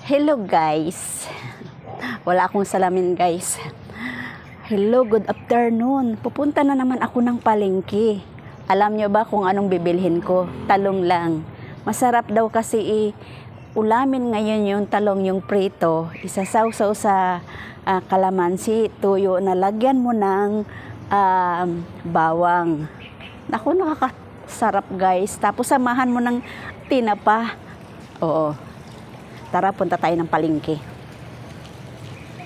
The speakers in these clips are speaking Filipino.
Hello guys. Wala akong salamin guys. Hello, good afternoon. Pupunta na naman ako ng palengke. Alam nyo ba kung anong bibilhin ko? Talong lang. Masarap daw kasi ulamin ngayon yung talong, yung prito. Isasawsaw sa kalamansi, tuyo na lagyan mo ng bawang. Naku, nakakasarap guys. Tapos samahan mo ng tinapa. Oo. Tara, punta tayo ng palengke.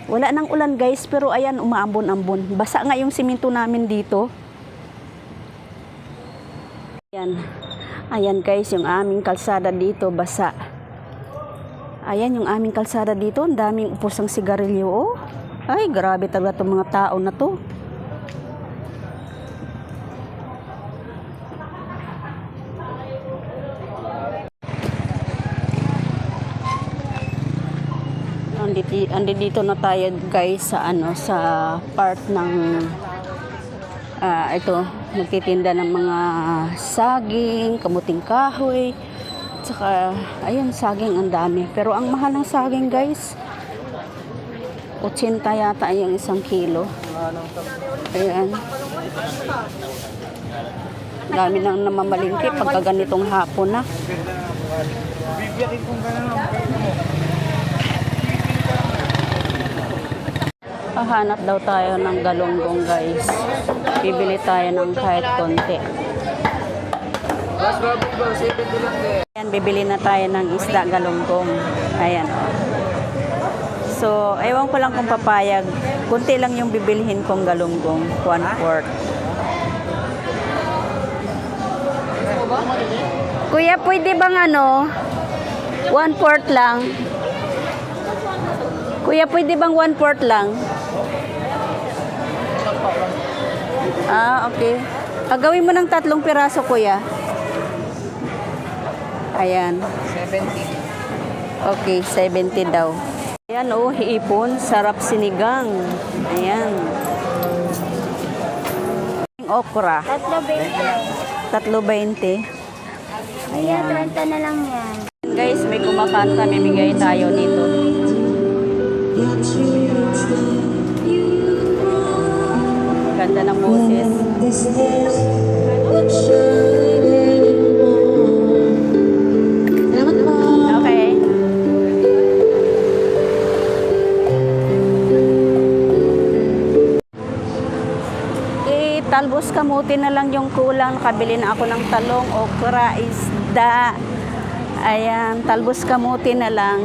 Wala nang ulan guys, pero ayan, umaambon-ambon. Basa nga yung simento namin dito. Ayan. Ayan guys, yung aming kalsada dito, basa. Ayan yung aming kalsada dito, ang daming upos ng sigarilyo. Oh. Ay, grabe talaga itong mga tao na to. Andito na tayo guys sa sa part ng ito, nagtitinda ng mga saging, kamuting kahoy, tsaka ayun, saging ang dami, pero ang mahal ng saging guys, 80 yata yung 1 kilo. Ayan, dami nang namamalingki pagka ganitong hapon na. Hanap daw tayo ng galunggong guys. Bibili tayo ng kahit konti. Ayan, bibili na tayo ng isda galunggong. Ayan. So, ewan ko lang kung papayag. Kunti lang yung bibilhin kong galunggong. 1/4. Kuya, pwede bang 1/4 lang? Kuya, pwede bang 1/4 lang? Okay. Gawin mo ng 3 piraso, kuya. Ayan. 70. Okay, 70 daw. Ayan, oh, hipon. Sarap sinigang. Ayan. Okra. 3.20. Ayan, 30 na lang yan. Guys, may kumakanta. Mimigay tayo dito. Ganda ng boses. Okay. Talbos kamuti na lang yung kulang. Nakabili na ako ng talong, okra, isda. Ayan, talbos kamuti na lang.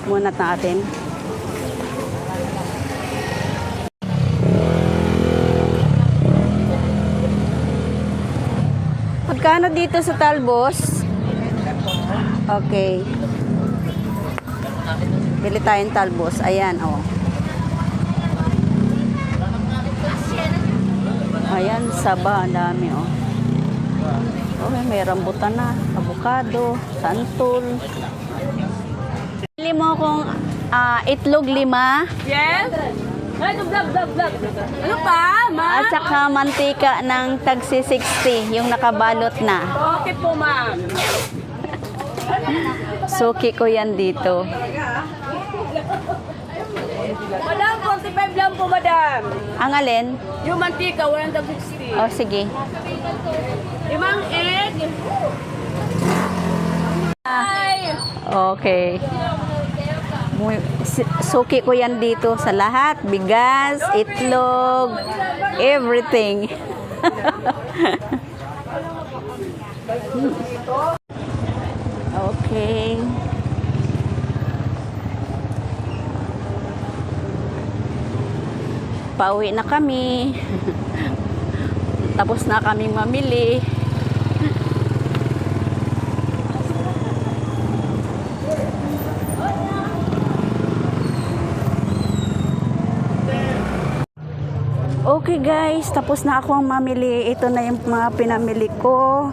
Munat natin. Magkano dito sa talbos? Okay. Bili tayong talbos. Ayan, oh. Ayan, saba. Ang dami, oh. Okay, may rambutan na. Avocado, santol. Bili mo akong itlog 5. Yes? Ay, vlog. Ano pa, ma'am? At saka mantika ng tagsi 60, yung nakabalot na. Okay po, ma'am. Suki ko yan dito. Madam, 45 lang po, madam. Ang alin? Yung mantika, 160. Oh, sige. 5 egg. Ay! Okay. Suki ko yan dito sa lahat. Bigas, itlog, everything. Okay. Pauwi na kami. Tapos na kaming mamili. Okay guys, tapos na ako ang mamili. Ito na yung mga pinamili ko.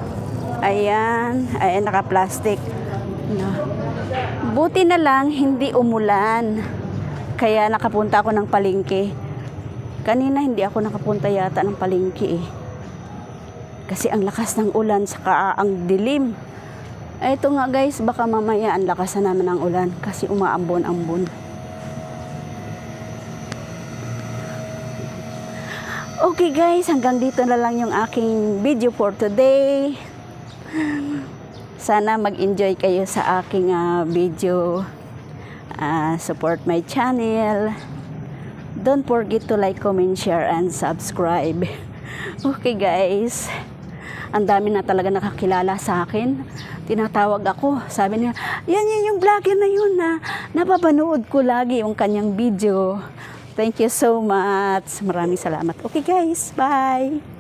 Ayan, ayan, naka-plastic. Buti na lang hindi umulan. Kaya nakapunta ako ng palengke. Kanina hindi ako nakapunta yata ng palengke eh. Kasi ang lakas ng ulan saka ang dilim. Ito nga guys, baka mamaya ang lakas na naman ng ulan kasi umaambon-ambon. Okay guys, hanggang dito na lang yung aking video for today. Sana mag-enjoy kayo sa aking video. Support my channel. Don't forget to like, comment, share, and subscribe. Okay guys. Ang dami na talaga nakakilala sa akin. Tinatawag ako. Sabi niya, yan yung vlogger na yun na napapanood ko lagi yung kanyang video. Thank you so much. Maraming salamat. Okay guys, bye.